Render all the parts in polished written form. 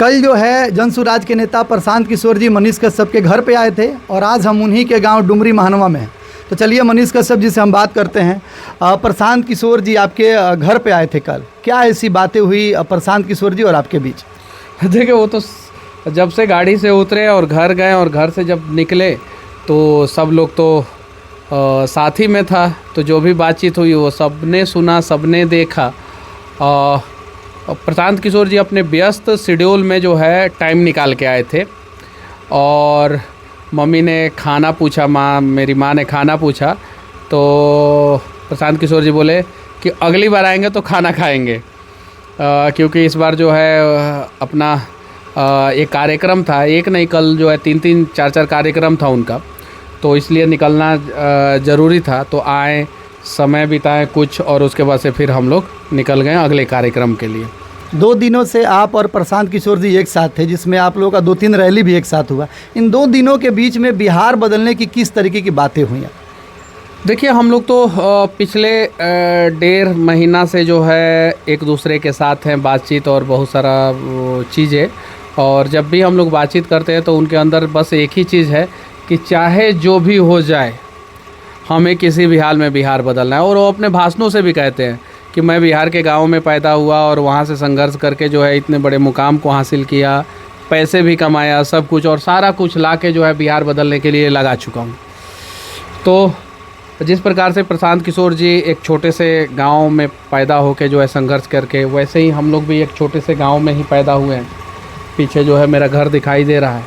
कल जो है जनसुराज के नेता प्रशांत किशोर जी मनीष कश्यप के घर पे आए थे और आज हम उन्हीं के गांव डुमरी महानवा में हैं। तो चलिए मनीष कश्यप जी से हम बात करते हैं। प्रशांत किशोर जी आपके घर पे आए थे कल, क्या ऐसी बातें हुई प्रशांत किशोर जी और आपके बीच? देखिए, वो तो जब से गाड़ी से उतरे और घर गए और घर से जब निकले तो सब लोग तो साथ ही में था, तो जो भी बातचीत हुई वो सबने सुना, सबने देखा। प्रशांत किशोर जी अपने व्यस्त शेड्यूल में जो है टाइम निकाल के आए थे और मम्मी ने खाना पूछा, मेरी माँ ने खाना पूछा तो प्रशांत किशोर जी बोले कि अगली बार आएंगे तो खाना खाएंगे, क्योंकि इस बार जो है अपना एक कार्यक्रम था, एक नहीं कल जो है 3-3, 4-4 कार्यक्रम था उनका, तो इसलिए निकलना ज़रूरी था। तो आए, समय बिताएं कुछ और उसके बाद से फिर हम लोग निकल गए अगले कार्यक्रम के लिए। 2 दिनों से आप और प्रशांत किशोर जी एक साथ थे, जिसमें आप लोगों का 2-3 रैली भी एक साथ हुआ। इन 2 दिनों के बीच में बिहार बदलने की किस तरीके की बातें हुई हैं? देखिए, हम लोग तो पिछले 1.5 महीना से जो है एक दूसरे के साथ हैं, बातचीत और बहुत सारा चीज़ें, और जब भी हम लोग बातचीत करते हैं तो उनके अंदर बस एक ही चीज़ है कि चाहे जो भी हो जाए हमें किसी भी हाल में बिहार बदलना है। और वो अपने भाषणों से भी कहते हैं कि मैं बिहार के गांव में पैदा हुआ और वहाँ से संघर्ष करके जो है इतने बड़े मुकाम को हासिल किया, पैसे भी कमाया, सब कुछ और सारा कुछ ला के जो है बिहार बदलने के लिए लगा चुका हूँ। तो जिस प्रकार से प्रशांत किशोर जी एक छोटे से गांव में पैदा होके जो है संघर्ष करके, वैसे ही हम लोग भी एक छोटे से गांव में ही पैदा हुए हैं। पीछे जो है मेरा घर दिखाई दे रहा है,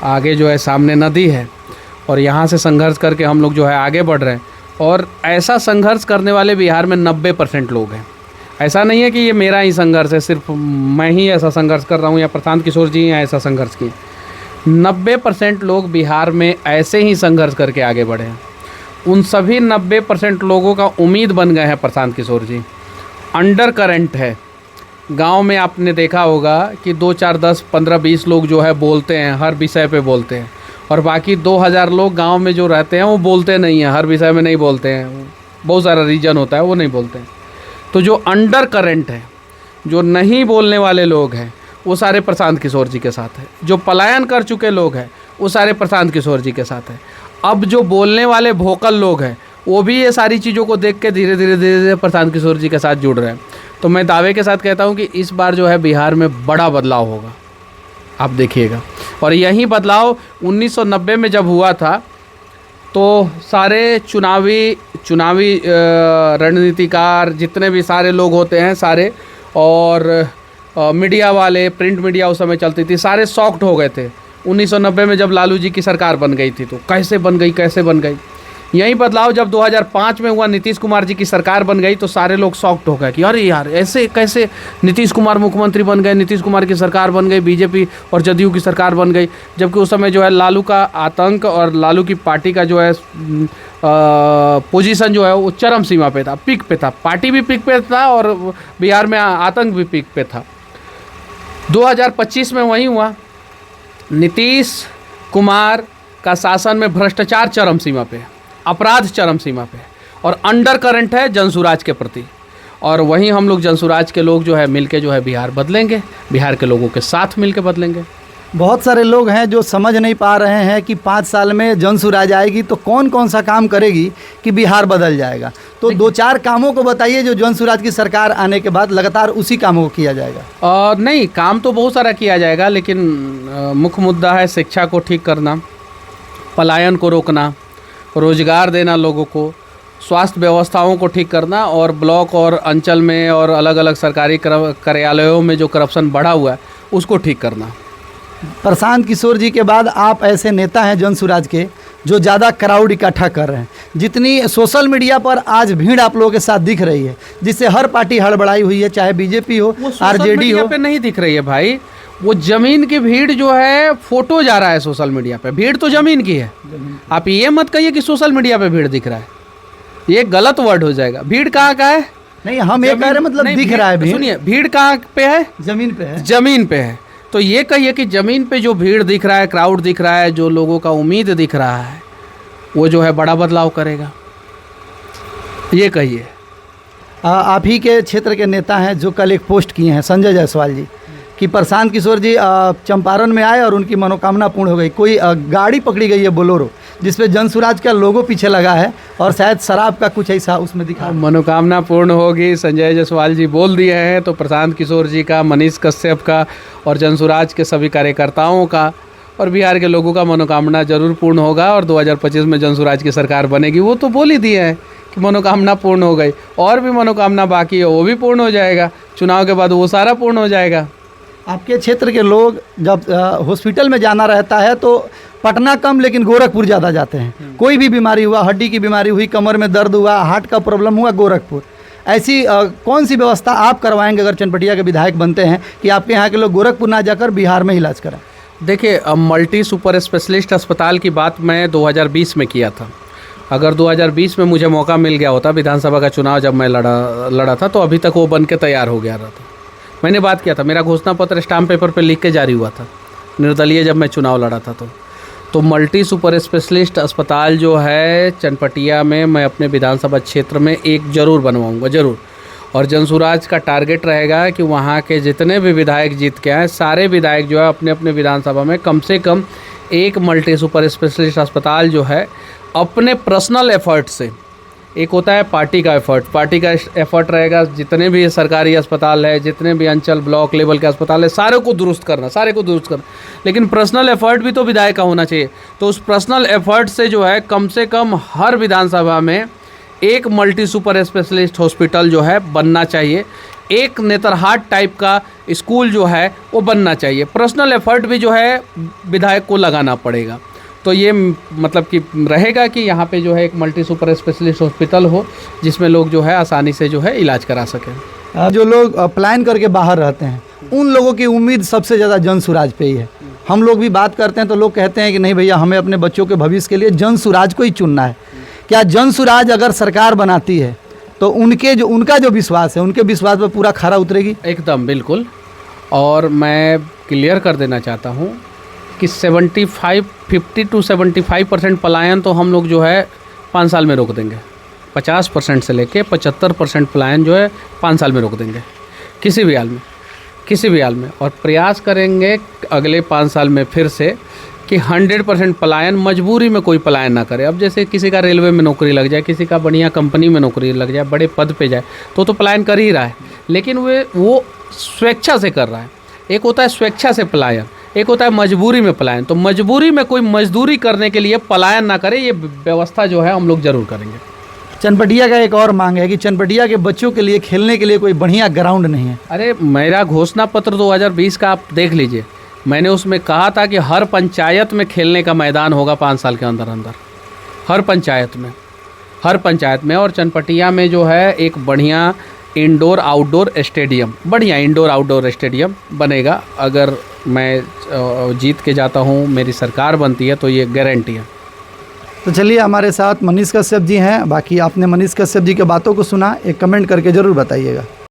आगे जो है सामने नदी है, और यहाँ से संघर्ष करके हम लोग जो है आगे बढ़ रहे हैं। और ऐसा संघर्ष करने वाले बिहार में 90% लोग हैं। ऐसा नहीं है कि ये मेरा ही संघर्ष है, सिर्फ मैं ही ऐसा संघर्ष कर रहा हूँ या प्रशांत किशोर जी ही ऐसा संघर्ष किए। 90% लोग बिहार में ऐसे ही संघर्ष करके आगे बढ़े हैं। उन सभी 90% लोगों का उम्मीद बन गए हैं प्रशांत किशोर जी। अंडर करंट है गांव में, आपने देखा होगा कि 2, 4, 10, 15, 20 लोग जो है बोलते हैं, हर विषय पे बोलते हैं, और बाकी 2000 लोग गांव में जो रहते हैं वो बोलते नहीं हैं, हर विषय में नहीं बोलते हैं, बहुत सारा रीजन होता है वो नहीं बोलते हैं। तो जो अंडर करंट है, जो नहीं बोलने वाले लोग हैं, वो सारे प्रशांत किशोर जी के साथ है। जो पलायन कर चुके लोग हैं वो सारे प्रशांत किशोर जी के साथ है। अब जो बोलने वाले वोकल लोग हैं वो भी ये सारी चीज़ों को देख के धीरे धीरे प्रशांत किशोर जी के साथ जुड़ रहे हैं। तो मैं दावे के साथ कहता हूँ कि इस बार जो है बिहार में बड़ा बदलाव होगा, आप देखिएगा। और यही बदलाव 1990 में जब हुआ था तो सारे चुनावी रणनीतिकार जितने भी सारे लोग होते हैं सारे, और मीडिया वाले, प्रिंट मीडिया उस समय चलती थी, सारे शॉक्ड हो गए थे 1990 में जब लालू जी की सरकार बन गई थी। तो कैसे बन गई। यही बदलाव जब 2005 में हुआ, नीतीश कुमार जी की सरकार बन गई, तो सारे लोग शॉक्ड हो गए कि अरे यार ऐसे कैसे नीतीश कुमार मुख्यमंत्री बन गए, नीतीश कुमार की सरकार बन गई, बीजेपी और जदयू की सरकार बन गई। जबकि उस समय जो है लालू का आतंक और लालू की पार्टी का जो है पोजीशन जो है वो चरम सीमा पे था, पीक पे था। पार्टी भी पीक पे था और बिहार में आतंक भी पीक पे था। 2025 में वही हुआ, नीतीश कुमार का शासन में भ्रष्टाचार चरम सीमा पे है, अपराध चरम सीमा पे है, और अंडर करंट है जनसुराज के प्रति। और वहीं हम लोग जनसुराज के लोग जो है मिलके जो है बिहार बदलेंगे, बिहार के लोगों के साथ मिलके बदलेंगे। बहुत सारे लोग हैं जो समझ नहीं पा रहे हैं कि 5 साल में जनसुराज आएगी तो कौन कौन सा काम करेगी कि बिहार बदल जाएगा। तो 2-4 कामों को बताइए जो जनसुराज की सरकार आने के बाद लगातार उसी कामों को किया जाएगा। नहीं, काम तो बहुत सारा किया जाएगा, लेकिन मुख्य मुद्दा है शिक्षा को ठीक करना, पलायन को रोकना, रोजगार देना लोगों को, स्वास्थ्य व्यवस्थाओं को ठीक करना, और ब्लॉक और अंचल में और अलग अलग सरकारी कार्यालयों में जो करप्शन बढ़ा हुआ है उसको ठीक करना। प्रशांत किशोर जी के बाद आप ऐसे नेता हैं जनसुराज के जो ज़्यादा क्राउड इकट्ठा कर रहे हैं। जितनी सोशल मीडिया पर आज भीड़ आप लोगों के साथ दिख रही है, जिससे हर पार्टी हड़बड़ाई हुई है, चाहे बीजेपी हो, आरजेडी हो। पे नहीं दिख रही है भाई, वो जमीन की भीड़ जो है फोटो जा रहा है सोशल मीडिया पे, भीड़ तो जमीन की है। आप ये मत कहिए कि सोशल मीडिया पे भीड़ दिख रहा है, ये गलत वर्ड हो जाएगा। भीड़ कहाँ का है? नहीं, हम ये कह रहे मतलब दिख रहा है भीड़। सुनिए, भीड़ कहाँ पे है? जमीन पे है। जमीन पे है। तो ये कहिए कि जमीन पे जो भीड़ दिख रहा है, क्राउड दिख रहा है, जो लोगों का उम्मीद दिख रहा है, वो जो है बड़ा बदलाव करेगा, ये कहिए। आप ही के क्षेत्र के नेता हैं जो कल एक पोस्ट किए हैं, संजय जायसवाल जी, कि प्रशांत किशोर जी चंपारण में आए और उनकी मनोकामना पूर्ण हो गई। कोई गाड़ी पकड़ी गई है बोलोरो जिसपे जनसुराज का लोगो पीछे लगा है और शायद शराब का कुछ ऐसा उसमें दिखा। मनोकामना पूर्ण होगी, संजय जायसवाल जी बोल दिए हैं, तो प्रशांत किशोर जी का, मनीष कश्यप का और जनसुराज के सभी कार्यकर्ताओं का और बिहार के लोगों का मनोकामना जरूर पूर्ण होगा और 2025 में जनसुराज की सरकार बनेगी। वो तो बोल ही दिए हैं कि मनोकामना पूर्ण हो गई, और भी मनोकामना बाकी है वो भी पूर्ण हो जाएगा, चुनाव के बाद वो सारा पूर्ण हो जाएगा। आपके क्षेत्र के लोग जब हॉस्पिटल में जाना रहता है तो पटना कम लेकिन गोरखपुर ज़्यादा जाते हैं। कोई भी बीमारी हुआ, हड्डी की बीमारी हुई, कमर में दर्द हुआ, हार्ट का प्रॉब्लम हुआ, गोरखपुर। ऐसी कौन सी व्यवस्था आप करवाएंगे अगर चनपटिया के विधायक बनते हैं कि आपके यहाँ के लोग गोरखपुर ना जाकर बिहार में इलाज कराएं? देखिए, मल्टी सुपर स्पेशलिस्ट अस्पताल की बात मैं 2020 में किया था। अगर 2020 में मुझे मौका मिल गया होता, विधानसभा का चुनाव जब मैं लड़ा था, तो अभी तक वो बन के तैयार हो गया रहता। मैंने बात किया था, मेरा घोषणा पत्र स्टाम्प पेपर पे लिख के जारी हुआ था निर्दलीय जब मैं चुनाव लड़ा था। तो मल्टी सुपर स्पेशलिस्ट अस्पताल जो है चनपटिया में, मैं अपने विधानसभा क्षेत्र में एक ज़रूर बनवाऊँगा, ज़रूर। और जनसुराज का टारगेट रहेगा कि वहाँ के जितने भी विधायक जीत के आए, सारे विधायक जो है अपने अपने विधानसभा में कम से कम एक मल्टी सुपर स्पेशलिस्ट अस्पताल जो है अपने पर्सनल एफर्ट से, एक होता है पार्टी का एफर्ट, पार्टी का एफर्ट रहेगा, जितने भी सरकारी अस्पताल है, जितने भी अंचल ब्लॉक लेवल के अस्पताल है, सारे को दुरुस्त करना, लेकिन पर्सनल एफर्ट भी तो विधायक का होना चाहिए। तो उस पर्सनल एफर्ट से जो है कम से कम हर विधानसभा में एक मल्टी सुपर स्पेशलिस्ट हॉस्पिटल जो है बनना चाहिए, एक नेतरहाट टाइप का स्कूल जो है वो बनना चाहिए। पर्सनल एफर्ट भी जो है विधायक को लगाना पड़ेगा। तो ये मतलब कि रहेगा कि यहाँ पे जो है एक मल्टी सुपर स्पेशलिस्ट हॉस्पिटल हो जिसमें लोग जो है आसानी से जो है इलाज करा सकें। जो लोग प्लान करके बाहर रहते हैं उन लोगों की उम्मीद सबसे ज़्यादा जनसुराज पे ही है। हम लोग भी बात करते हैं तो लोग कहते हैं कि नहीं भैया, हमें अपने बच्चों के भविष्य के लिए जनसुराज को ही चुनना है। क्या जनसुराज अगर सरकार बनाती है तो उनका जो विश्वास है, उनके विश्वास पर पूरा खरा उतरेगी? एकदम बिल्कुल। और मैं क्लियर कर देना चाहता हूँ कि 50 to 75% पलायन तो हम लोग जो है 5 साल में रोक देंगे। 50% से लेके 75% पलायन जो है 5 साल में रोक देंगे, किसी भी हाल में। और प्रयास करेंगे अगले 5 साल में फिर से कि 100% पलायन, मजबूरी में कोई पलायन ना करे। अब जैसे किसी का रेलवे में नौकरी लग जाए, किसी का बढ़िया कंपनी में नौकरी लग जाए, बड़े पद पे जाए, तो पलायन कर ही रहा है, लेकिन वो स्वेच्छा से कर रहा है। एक होता है स्वेच्छा से पलायन, एक होता है मजबूरी में पलायन। तो मजबूरी में कोई मजदूरी करने के लिए पलायन ना करे, ये व्यवस्था जो है हम लोग ज़रूर करेंगे। चनपटिया का एक और मांग है कि चनपटिया के बच्चों के लिए खेलने के लिए कोई बढ़िया ग्राउंड नहीं है। अरे, मेरा घोषणा पत्र 2020 का आप देख लीजिए, मैंने उसमें कहा था कि हर पंचायत में खेलने का मैदान होगा 5 साल के अंदर हर पंचायत में। और चनपटिया में जो है एक बढ़िया इंडोर आउटडोर स्टेडियम बनेगा। अगर मैं जीत के जाता हूँ, मेरी सरकार बनती है, तो ये गारंटी है। तो चलिए, हमारे साथ मनीष कश्यप जी हैं। बाकी आपने मनीष कश्यप जी के बातों को सुना, एक कमेंट करके ज़रूर बताइएगा।